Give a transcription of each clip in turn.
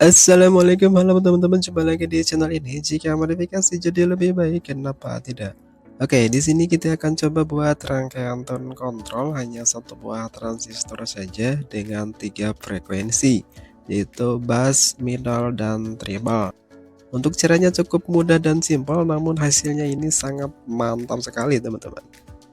Assalamualaikum, halo teman-teman, jumpa lagi di channel ini. Jika modifikasi jadi lebih baik, kenapa tidak? Oke, di sini kita akan coba buat rangkaian tone control hanya satu buah transistor saja dengan 3 frekuensi, yaitu bass, middle, dan treble. Untuk caranya cukup mudah dan simpel, namun hasilnya ini sangat mantap sekali teman-teman.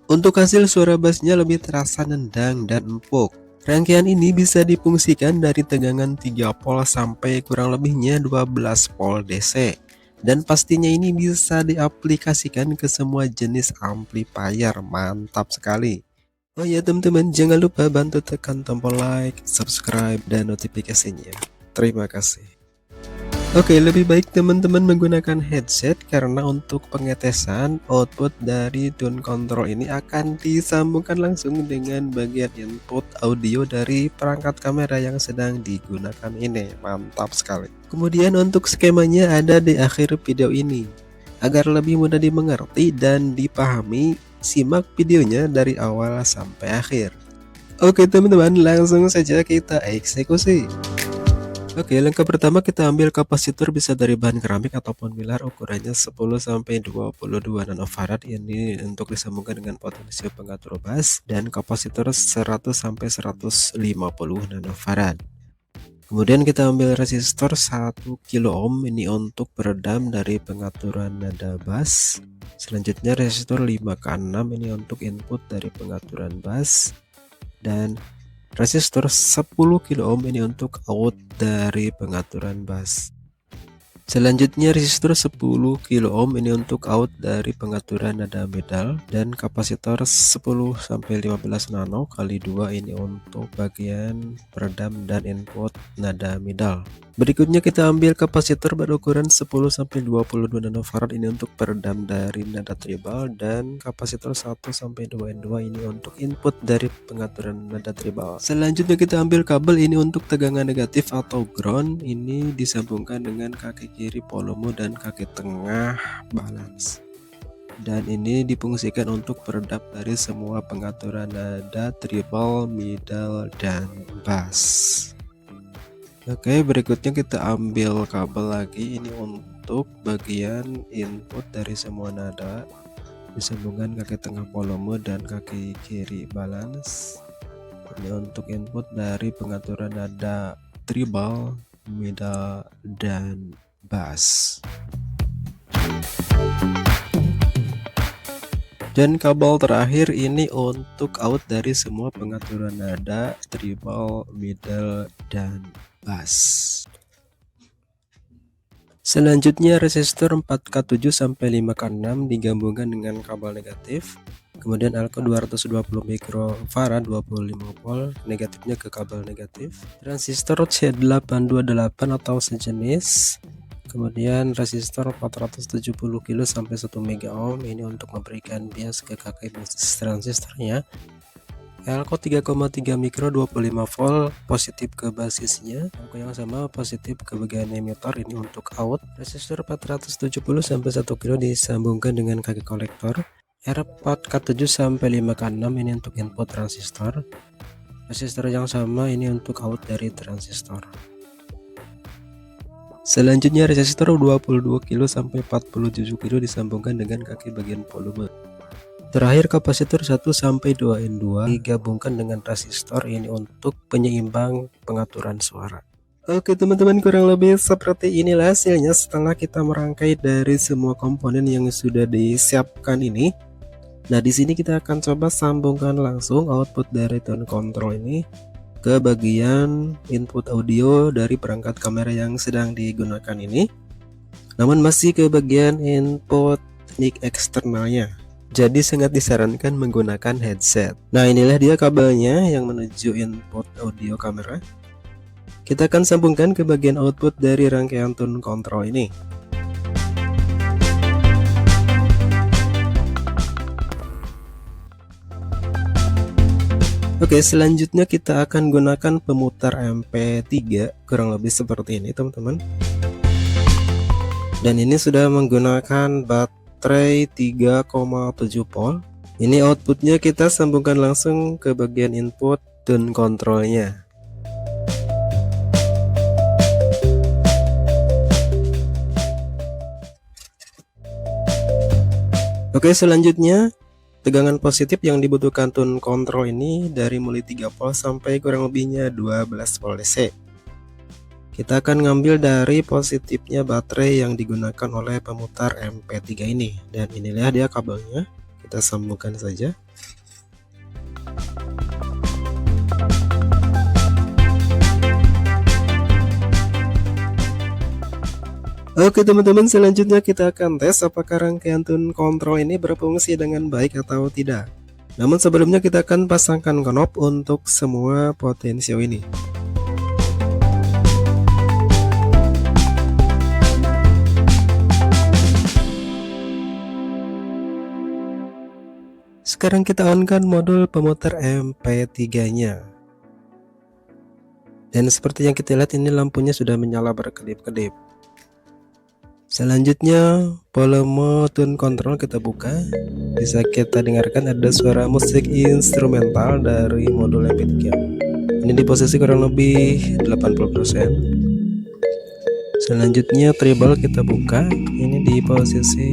Untuk hasil suara bassnya lebih terasa nendang dan empuk. Rangkaian ini bisa difungsikan dari tegangan 3 volt sampai kurang lebihnya 12 volt DC. Dan pastinya ini bisa diaplikasikan ke semua jenis amplifier, mantap sekali. Oh ya teman-teman, jangan lupa bantu tekan tombol like, subscribe, dan notifikasinya. Terima kasih. Oke, lebih baik teman-teman menggunakan headset karena untuk pengetesan output dari tone control ini akan disambungkan langsung dengan bagian input audio dari perangkat kamera yang sedang digunakan ini. Mantap sekali. Kemudian untuk skemanya ada di akhir video ini. Agar lebih mudah dimengerti dan dipahami, simak videonya dari awal sampai akhir. Oke teman-teman, langsung saja kita eksekusi. Oke, langkah pertama kita ambil kapasitor bisa dari bahan keramik ataupun pilar ukurannya 10-22 nanofarad. Ini untuk disambungkan dengan potensio pengatur bass dan kapasitor 100-150 nanofarad. Kemudian kita ambil resistor 1 kilo ohm ini untuk peredam dari pengaturan nada bass. Selanjutnya resistor 5K6 ini untuk input dari pengaturan bass dan resistor 10 kilo ohm ini untuk out dari pengaturan bass. Selanjutnya resistor 10 kilo ohm ini untuk out dari pengaturan nada middle dan kapasitor 10-15 nano kali 2 ini untuk bagian peredam dan input nada middle. Berikutnya kita ambil kapasitor berukuran 10-22 nanofarad ini untuk peredam dari nada treble dan kapasitor 1-2N2 ini untuk input dari pengaturan nada treble. Selanjutnya kita ambil kabel ini untuk tegangan negatif atau ground, ini disambungkan dengan kaki kiri volume dan kaki tengah balance. Dan ini difungsikan untuk peredam dari semua pengaturan nada treble, middle, dan bass. Oke, berikutnya kita ambil kabel lagi ini untuk bagian input dari semua nada, disambungkan kaki tengah volume dan kaki kiri balance. Ini untuk input dari pengaturan nada treble, middle, dan bass. Dan kabel terakhir ini untuk out dari semua pengaturan nada treble, middle, dan bass. Selanjutnya resistor 4K7 sampai 5K6 digabungkan dengan kabel negatif. Kemudian alko 220 mikrofarad 25 volt, negatifnya ke kabel negatif. Transistor C828 atau sejenis. Kemudian resistor 470 kilo sampai 1 mega ohm ini untuk memberikan bias ke kaki basis transistornya. Alko 3,3 mikro 25 volt positif ke basisnya. Alko yang sama positif ke bagian emitter ini untuk out. Resistor 470 sampai 1 kilo disambungkan dengan kaki kolektor. R4K7 sampai 5K6 ini untuk input transistor. Resistor yang sama ini untuk out dari transistor. Selanjutnya resistor 22 kilo sampai 47 kilo disambungkan dengan kaki bagian volume. Terakhir kapasitor 1-2N2 digabungkan dengan resistor ini untuk penyeimbang pengaturan suara. Oke teman-teman, kurang lebih seperti inilah hasilnya setelah kita merangkai dari semua komponen yang sudah disiapkan ini. Nah, di sini kita akan coba sambungkan langsung output dari tone control ini ke bagian input audio dari perangkat kamera yang sedang digunakan ini. Namun masih ke bagian input mic eksternalnya. Jadi sangat disarankan menggunakan headset. Nah, inilah dia kabelnya yang menuju input audio kamera. Kita akan sambungkan ke bagian output dari rangkaian tone control ini. Oke, selanjutnya kita akan gunakan pemutar MP3 kurang lebih seperti ini teman-teman. Dan ini sudah menggunakan baterai 3,7 volt. Ini outputnya kita sambungkan langsung ke bagian input tone controlnya. Oke, selanjutnya tegangan positif yang dibutuhkan tone control ini dari mulai 3 volt sampai kurang lebihnya 12 volt DC. Kita akan ngambil dari positifnya baterai yang digunakan oleh pemutar MP3 ini, dan inilah dia kabelnya. Kita sambungkan saja. Oke teman-teman, selanjutnya kita akan tes apakah rangkaian tune control ini berfungsi dengan baik atau tidak. Namun sebelumnya kita akan pasangkan knob untuk semua potensio ini. Sekarang kita on-kan modul pemutar MP3-nya. Dan seperti yang kita lihat, ini lampunya sudah menyala berkedip-kedip. Selanjutnya volume tune control kita buka. Bisa kita dengarkan ada suara musik instrumental dari modul MP3. Ini di posisi kurang lebih 80%. Selanjutnya treble kita buka. Ini di posisi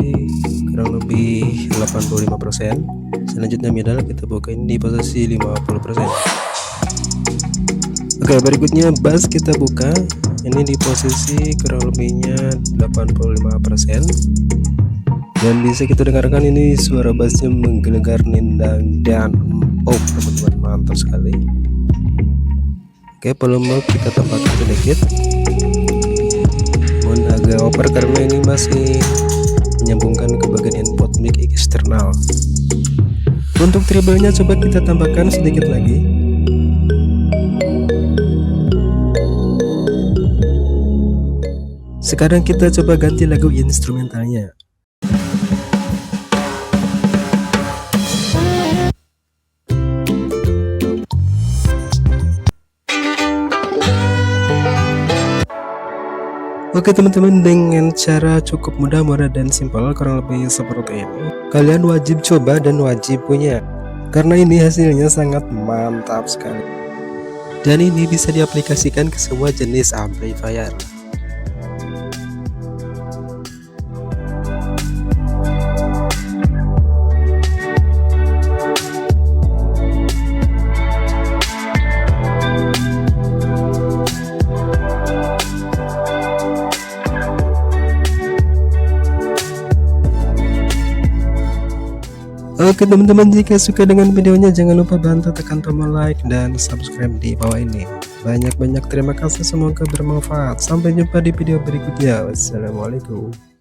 kurang lebih 85%. Selanjutnya middle kita buka, ini di posisi 50%. Oke, berikutnya bass kita buka. Ini di posisi kurang lebihnya 85%. Dan bisa kita dengarkan ini suara bassnya menggelegar, nendang, dan teman-teman, mantap sekali. Oke, volume kita tambahkan sedikit. Mohon agak over karena ini masih menyambungkan ke bagian input mic eksternal. Untuk treble-nya coba kita tambahkan sedikit lagi. Sekarang kita coba ganti lagu instrumentalnya. Oke teman-teman, dengan cara cukup mudah dan simpel, kurang lebih seperti ini, kalian wajib coba dan wajib punya, karena ini hasilnya sangat mantap sekali. Dan ini bisa diaplikasikan ke semua jenis amplifier. Oke teman-teman, jika suka dengan videonya jangan lupa bantu tekan tombol like dan subscribe di bawah ini. Banyak-banyak terima kasih, semoga bermanfaat. Sampai jumpa di video berikutnya. Wassalamualaikum.